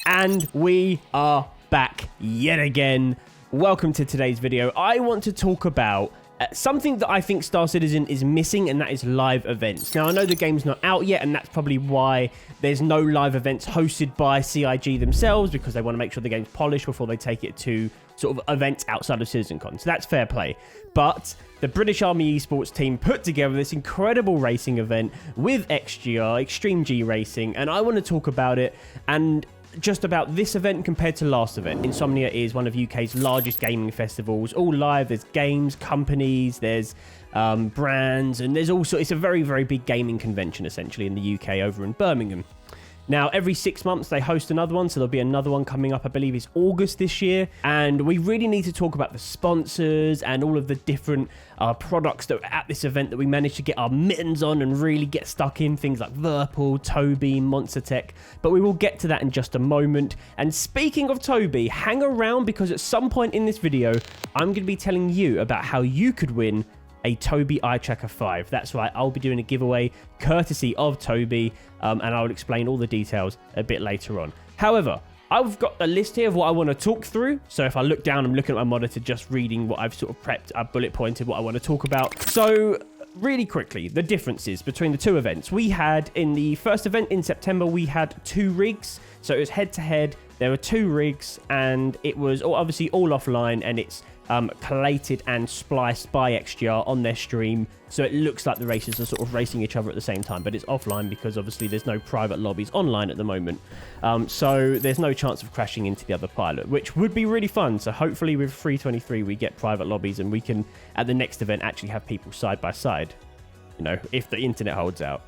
And we are back yet again. Welcome to today's video. I want to talk about something that I think Star Citizen is missing, and that is live events. Now, I know the game's not out yet, and that's probably why there's no live events hosted by CIG themselves, because they want to make sure the game's polished before they take it to sort of events outside of CitizenCon. So that's fair play. But the British Army Esports team put together this incredible racing event with XGR, Extreme G Racing, and I want to talk about it and just about this event compared to last event. Insomnia is one of UK's largest gaming festivals, all live. There's games, companies, there's brands, and there's also, it's a very, very big gaming convention essentially in the UK over in Birmingham. Now, every 6 months they host another one, so there'll be another one coming up, I believe it's August this year, and we really need to talk about the sponsors and all of the different products that are at this event that we managed to get our mittens on and really get stuck in, things like Virpil, Toby, Monster Tech, but we will get to that in just a moment. And speaking of Toby, hang around, because at some point in this video, I'm going to be telling you about how you could win a Toby Eye Tracker 5. That's right, I'll be doing a giveaway courtesy of Toby, and I'll explain all the details a bit later on. However, I've got a list here of what I want to talk through. So if I look down, I'm looking at my monitor, just reading what I've sort of prepped. I've bullet pointed what I want to talk about. So really quickly, the differences between the two events. We had, in the first event in September, we had 2 rigs. So it was head-to-head. There were 2 rigs, and it was obviously all offline, and it's collated and spliced by XGR on their stream, so it looks like the racers are sort of racing each other at the same time, but it's offline because obviously there's no private lobbies online at the moment, so there's no chance of crashing into the other pilot, which would be really fun. So hopefully with 323 we get private lobbies, and we can at the next event actually have people side by side, you know, if the internet holds out,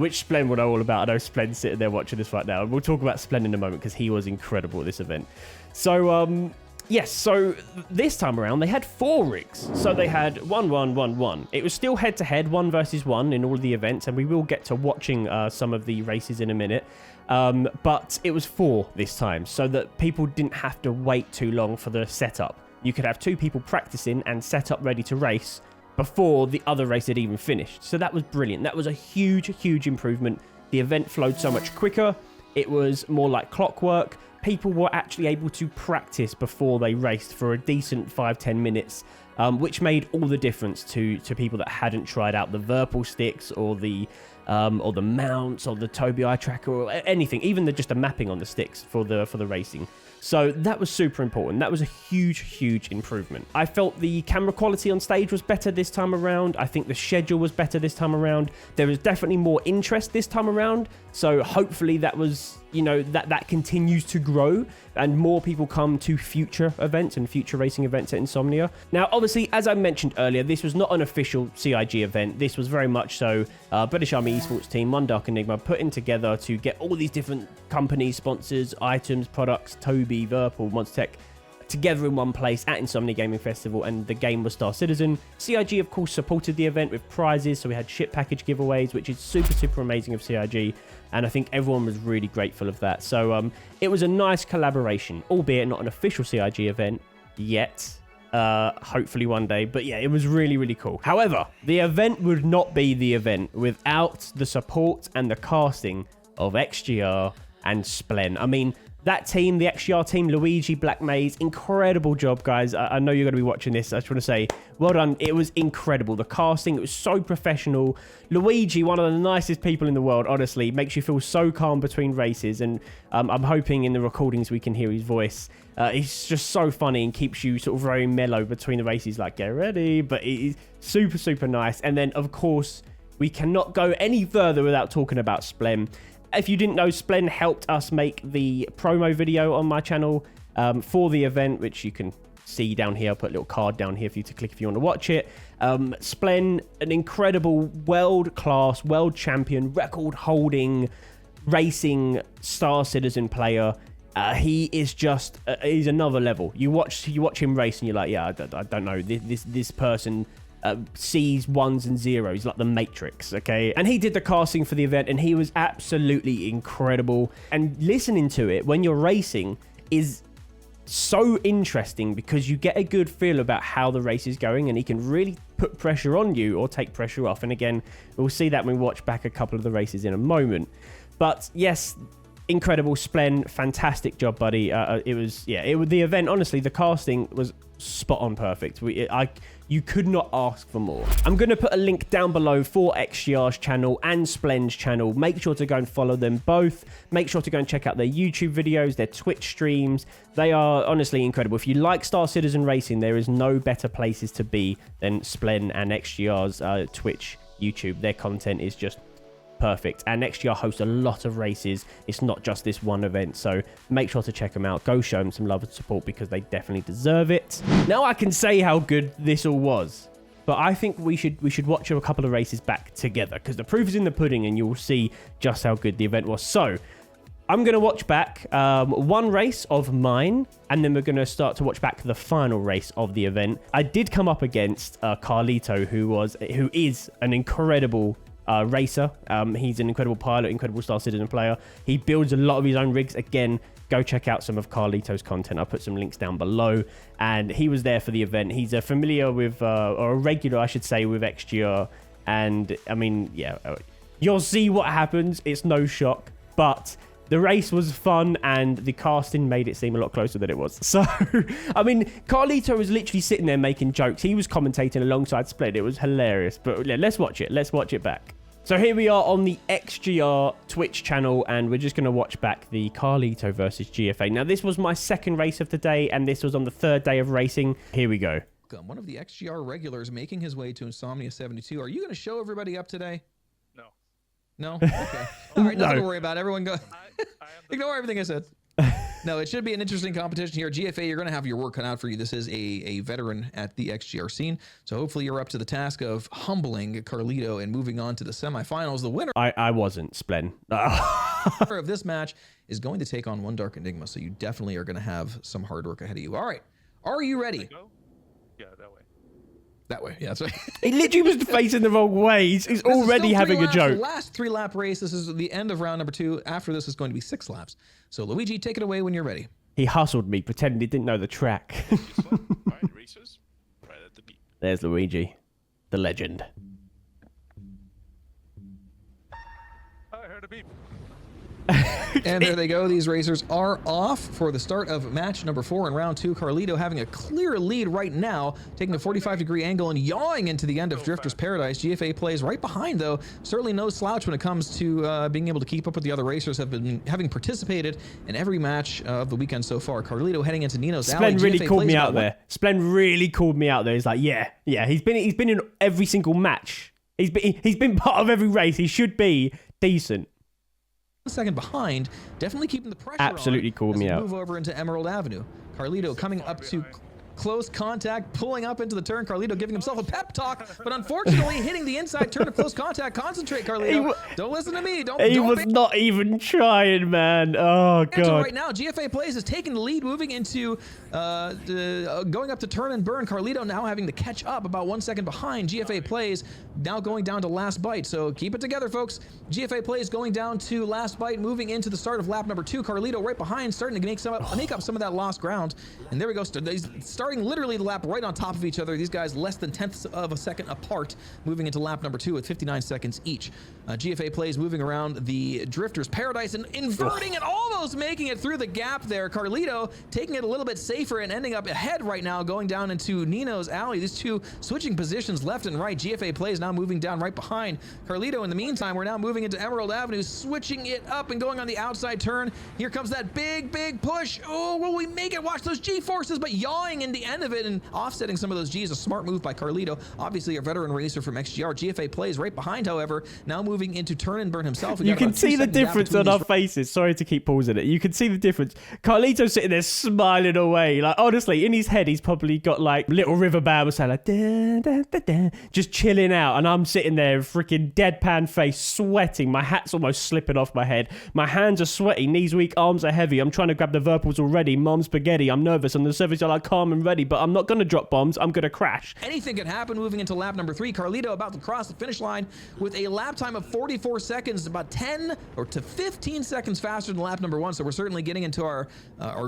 which Splen will know all about. I know Splen's sitting there watching this right now, and we'll talk about Splen in a moment because he was incredible at this event. So yes, so this time around they had 4 rigs. So they had 1-1-1-1. It was still head-to-head, 1 versus 1 in all of the events, and we will get to watching some of the races in a minute. But it was 4 this time, so that people didn't have to wait too long for the setup. You could have 2 people practicing and set up ready to race before the other race had even finished. So that was brilliant. That was a huge, huge improvement. The event flowed so much quicker. It was more like clockwork. People were actually able to practice before they raced for a decent 5-10 minutes, which made all the difference to people that hadn't tried out the Virpil sticks or the mounts or the Toby Eye Tracker or anything, even just the mapping on the sticks for the racing. So that was super important. That was a huge, huge improvement. I felt the camera quality on stage was better this time around. I think the schedule was better this time around. There was definitely more interest this time around. So hopefully that was, you know, that continues to grow and more people come to future events and future racing events at Insomnia. Now, obviously, as I mentioned earlier, this was not an official CIG event. This was very much so British Army Esports team, One Dark Enigma, putting together to get all these different companies, sponsors, items, products, Toby, Virpil, Monster Tech, together in one place at Insomnia Gaming Festival, and the game was Star Citizen. CIG, of course, supported the event with prizes, so we had ship package giveaways, which is super, super amazing of CIG, and I think everyone was really grateful of that. So it was a nice collaboration, albeit not an official CIG event yet. Hopefully one day, but yeah, it was really, really cool. However, the event would not be the event without the support and the casting of XGR and Splen. I mean, that team, the XGR team, Luigi, Black Maze, incredible job, guys. I know you're going to be watching this. I just want to say, well done. It was incredible. The casting, it was so professional. Luigi, one of the nicest people in the world, honestly, makes you feel so calm between races. And I'm hoping in the recordings we can hear his voice. He's just so funny and keeps you sort of very mellow between the races, like, get ready. But it is super, super nice. And then, of course, we cannot go any further without talking about Splen. If you didn't know, Splen helped us make the promo video on my channel for the event, which you can see down here. I'll put a little card down here for you to click if you want to watch it. Splen, an incredible world-class, world champion, record-holding, racing Star Citizen player. He is just, he's another level. You watch him race and you're like, yeah, I don't know, this person sees ones and zeros like the Matrix, okay? And he did the casting for the event, and he was absolutely incredible. And listening to it when you're racing is so interesting because you get a good feel about how the race is going, and he can really put pressure on you or take pressure off. And again, we'll see that when we watch back a couple of the races in a moment. But yes, incredible. Splen, fantastic job, buddy. The event, honestly, the casting was spot on perfect. You could not ask for more. I'm going to put a link down below for XGR's channel and Splen's channel. Make sure to go and follow them both. Make sure to go and check out their YouTube videos, their Twitch streams. They are honestly incredible. If you like Star Citizen Racing, there is no better places to be than Splen and XGR's Twitch, YouTube. Their content is just perfect, and XGR hosts a lot of races. It's not just this one event, so make sure to check them out. Go show them some love and support because they definitely deserve it. Now I can say how good this all was, but I think we should watch a couple of races back together because the proof is in the pudding, and you'll see just how good the event was. So I'm going to watch back one race of mine, and then we're going to start to watch back the final race of the event. I did come up against Carlito, who is an incredible racer. He's an incredible pilot, incredible Star Citizen player. He builds a lot of his own rigs. Again, go check out some of Carlito's content. I'll put some links down below. And he was there for the event. He's familiar with, or a regular, I should say, with XGR. And I mean, yeah, you'll see what happens. It's no shock, but the race was fun, and the casting made it seem a lot closer than it was. So, I mean, Carlito was literally sitting there making jokes. He was commentating alongside Splen. It was hilarious. But yeah, let's watch it. Let's watch it back. So here we are on the XGR Twitch channel, and we're just going to watch back the Carlito versus GFA. Now, this was my second race of the day, and this was on the third day of racing. Here we go. One of the XGR regulars making his way to Insomnia 72. Are you going to show everybody up today? No. No? Okay. All right, nothing No. to worry about. Everyone go. Ignore everything I said. No, it should be an interesting competition here. GFA, you're going to have your work cut out for you. This is a veteran at the XGR scene. So hopefully you're up to the task of humbling Carlito and moving on to the semifinals. The winner I wasn't, Splen. of this match is going to take on One Dark Enigma. So you definitely are going to have some hard work ahead of you. All right. Are you ready? Go? Yeah, that way. That way. Yeah, that's right. He literally was facing the wrong way. He's already having a joke. Last 3 lap race. This is the end of round number 2. After this is going to be 6 laps. So Luigi, take it away when you're ready. He hustled me, pretending he didn't know the track. Right, racers. Right at the beat. There's Luigi, the legend. I heard a beep. And there they go. These racers are off for the start of match number 4 in round 2. Carlito having a clear lead right now, taking a 45-degree angle and yawing into the end of Drifter's Paradise. GFA plays right behind, though. Certainly no slouch when it comes to being able to keep up with the other racers. Having participated in every match of the weekend so far. Carlito heading into Nino's alley. Splen really called me out there. Splen really called me out there. He's like, yeah. He's been in every single match. He's been part of every race. He should be decent. Second behind, definitely keeping the pressure Absolutely on called as me we out. move over into Emerald Avenue. Carlito coming up to close contact, pulling up into the turn. Carlito giving himself a pep talk, but unfortunately hitting the inside turn of close contact. Concentrate, Carlito. Don't listen to me. He was not even trying, man. Oh, God. Right now, GFA Plays is taking the lead, moving into going up to turn and burn. Carlito now having to catch up, about 1 second behind. GFA Plays now going down to last bite. So keep it together, folks. GFA Plays going down to last bite, moving into the start of lap number 2. Carlito right behind, starting to make up some of that lost ground. And there we go. Starting literally the lap right on top of each other. These guys less than tenths of a second apart, moving into lap number 2 with 59 seconds each. GFA Plays moving around the Drifter's Paradise and inverting and almost making it through the gap there. Carlito taking it a little bit safer and ending up ahead right now, going down into Nino's alley. These two switching positions left and right. GFA Plays now moving down right behind Carlito. In the meantime, we're now moving into Emerald Avenue, switching it up and going on the outside turn. Here comes that big push. Oh, will we make it? Watch those G-forces, but yawing in the end of it and offsetting some of those G's. A smart move by Carlito, obviously a veteran racer from XGR. GFA Plays right behind, however, now moving into turn and burn himself. You can see the difference on our faces. Sorry to keep pausing it. You can see the difference. Carlito's sitting there smiling away. Like, honestly, in his head, he's probably got like Little River Band was saying like, da, da, da, da, just chilling out. And I'm sitting there, freaking deadpan face, sweating. My hat's almost slipping off my head. My hands are sweaty, knees weak, arms are heavy. I'm trying to grab the Verpals already. Mom's spaghetti. I'm nervous. On the surface, I like calm and ready, but I'm not going to drop bombs. I'm going to crash. Anything could happen moving into lap number 3. Carlito about to cross the finish line with a lap time of 44 seconds, about 10 or to 15 seconds faster than lap number 1. So we're certainly getting into our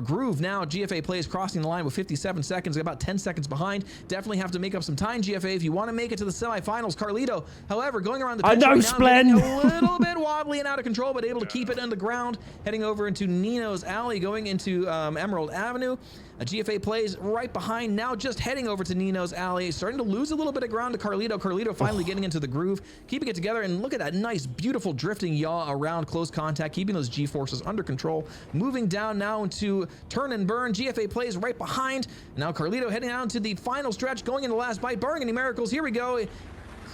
groove now. GFA plays crossing the line with 57 seconds, about 10 seconds behind. Definitely have to make up some time, GFA, if you want to make it to the semifinals. Carlito, however, going around the pitch right now, Splen. a little bit wobbly and out of control, but able to keep it on the ground. Heading over into Nino's Alley, going into Emerald Avenue. GFA plays right behind, now just heading over to Nino's Alley, starting to lose a little bit of ground to Carlito. Carlito finally getting into the groove, keeping it together, and look at that nice, beautiful drifting yaw around close contact, keeping those G-forces under control. Moving down now into turn and burn. GFA plays right behind. Now Carlito heading down to the final stretch, going into the last bite, barring any miracles. Here we go.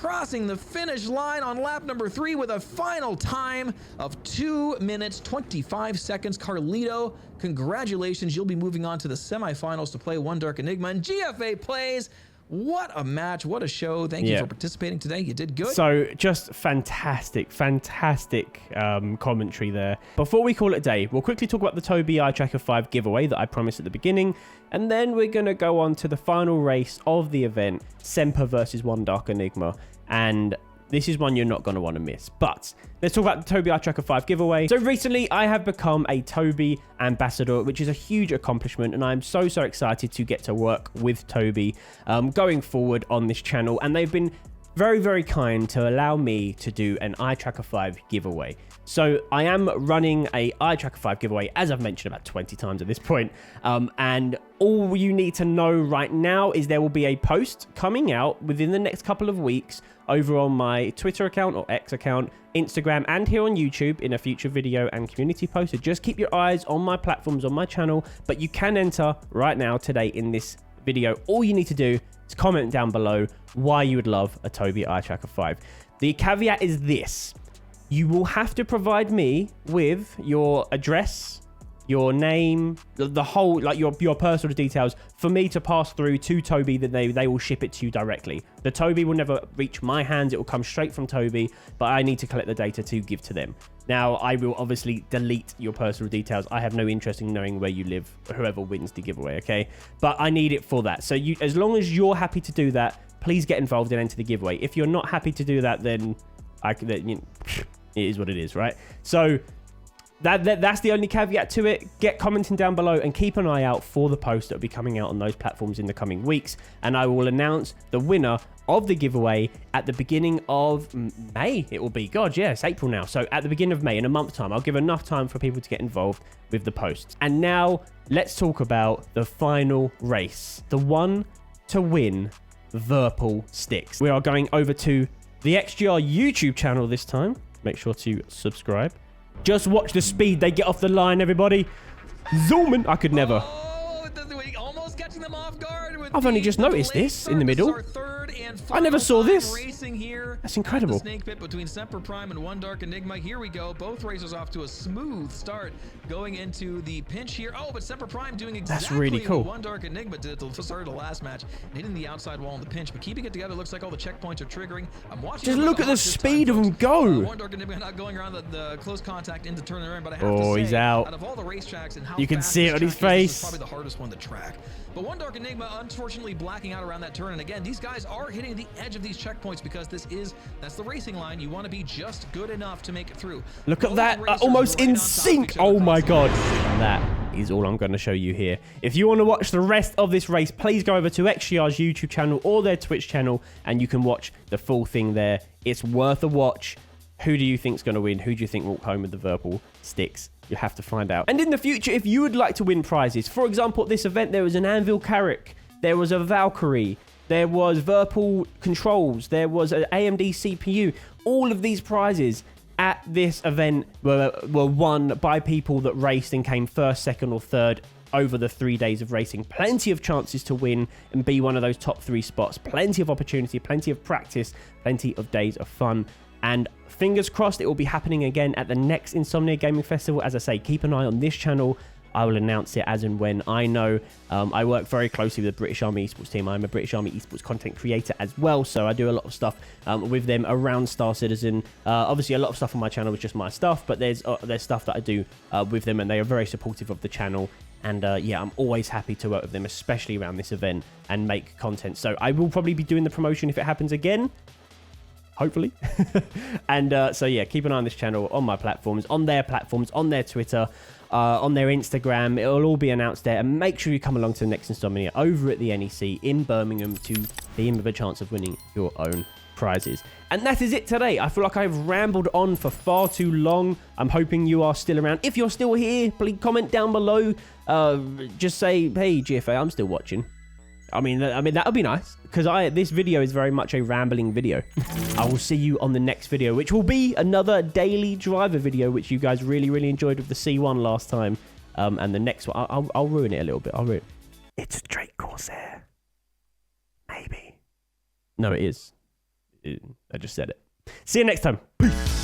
Crossing the finish line on lap number 3 with a final time of 2 minutes, 25 seconds. Carlito, congratulations. You'll be moving on to the semifinals to play One Dark Enigma. And GFA plays. What a match. What a show. Thank you for participating today. You did good. So just fantastic commentary there. Before we call it a day, we'll quickly talk about the Tobii Eye Tracker 5 giveaway that I promised at the beginning. And then we're going to go on to the final race of the event, Semper versus One Dark Enigma. And this is one you're not going to want to miss. But let's talk about the Tobii Eye Tracker 5 giveaway. So recently, I have become a Tobii ambassador, which is a huge accomplishment. And I'm so excited to get to work with Tobii going forward on this channel. And they've been very kind to allow me to do an Eye Tracker 5 giveaway. So I am running a Eye Tracker 5 giveaway, as I've mentioned about 20 times at this point. And all you need to know right now is there will be a post coming out within the next couple of weeks over on my Twitter account or X account, Instagram, and here on YouTube in a future video and community post. So just keep your eyes on my platforms, on my channel, but you can enter right now today in this video. All you need to do is comment down below why you would love a Tobii Eye Tracker 5. The caveat is this. You will have to provide me with your address, your name, the whole, like your personal details for me to pass through to Tobii, that they will ship it to you directly. The Tobii will never reach my hands. It will come straight from Tobii, but I need to collect the data to give to them. Now, I will obviously delete your personal details. I have no interest in knowing where you live, whoever wins the giveaway, okay? But I need it for that. So as long as you're happy to do that, please get involved and enter the giveaway. If you're not happy to do that, then it is what it is, right? So that's the only caveat to it. Get commenting down below and keep an eye out for the post that will be coming out on those platforms in the coming weeks. And I will announce the winner of the giveaway at the beginning of May. It will be, God, yeah, it's April now. So at the beginning of May, in a month's time, I'll give enough time for people to get involved with the posts. And now let's talk about the final race, the one to win Virpal sticks. We are going over to the XGR YouTube channel this time. Make sure to subscribe. Just watch the speed they get off the line, everybody. Zooming. I could never. Oh, almost catching them off guard with I've only just noticed this in the middle. I never saw this. That's incredible. Snake pit between Semper Prime and One Dark Enigma. Here we go. Both racers off to a smooth start going into the pinch here. Oh, but Semper Prime doing exactly That's really cool. what One Dark Enigma did at the start of the last match, and hitting the outside wall in the pinch, but keeping it together. Looks like all the checkpoints are triggering. I'm watching. Just look at the speed of them go. One Dark Enigma not going around the close contact into turn and run, but I have to say, he's out. of all the racetracks and how you can fast see it this on his track is, face. this is probably the hardest one to track. But One Dark Enigma unfortunately blacking out around that turn. And again, these guys are hitting the edge of these checkpoints because that's the racing line. You want to be just good enough to make it through. Look at that, almost in sync. Oh my God. That is all I'm going to show you here. If you want to watch the rest of this race, please go over to XGR's YouTube channel or their Twitch channel and you can watch the full thing there. It's worth a watch. Who do you think's going to win? Who do you think walk home with the Virpal sticks? You'll have to find out. And in the future, if you would like to win prizes, for example, at this event, there was an Anvil Carrick, there was a Valkyrie, there was Virpal controls, there was an AMD CPU. All of these prizes at this event were won by people that raced and came first, second, or third over the 3 days of racing. Plenty of chances to win and be one of those top 3 spots. Plenty of opportunity, plenty of practice, plenty of days of fun. And fingers crossed it will be happening again at the next Insomnia Gaming Festival. As I say, keep an eye on this channel I will announce it as and when I know. I work very closely with the British Army Esports team. I'm a British Army Esports content creator as well, so I do a lot of stuff with them around Star Citizen. Obviously, a lot of stuff on my channel is just my stuff, but there's stuff that I do with them, and they are very supportive of the channel. And yeah, I'm always happy to work with them, especially around this event, and make content. So I will probably be doing the promotion if it happens again. Hopefully. And so yeah, keep an eye on this channel, on my platforms, on their Twitter, on their Instagram. It'll all be announced there. And make sure you come along to the next installment here over at the NEC in Birmingham to be in with a chance of winning your own prizes. And that is it today. I feel like I've rambled on for far too long. I'm hoping you are still around. If you're still here, please comment down below. Just say, hey, GFA, I'm still watching. I mean, that would be nice, because this video is very much a rambling video. I will see you on the next video, which will be another daily driver video, which you guys really, really enjoyed with the C1 last time. And the next one, I'll ruin it a little bit. I'll ruin it. It's a Drake Corsair. Maybe. No, it is. I just said it. See you next time. Peace.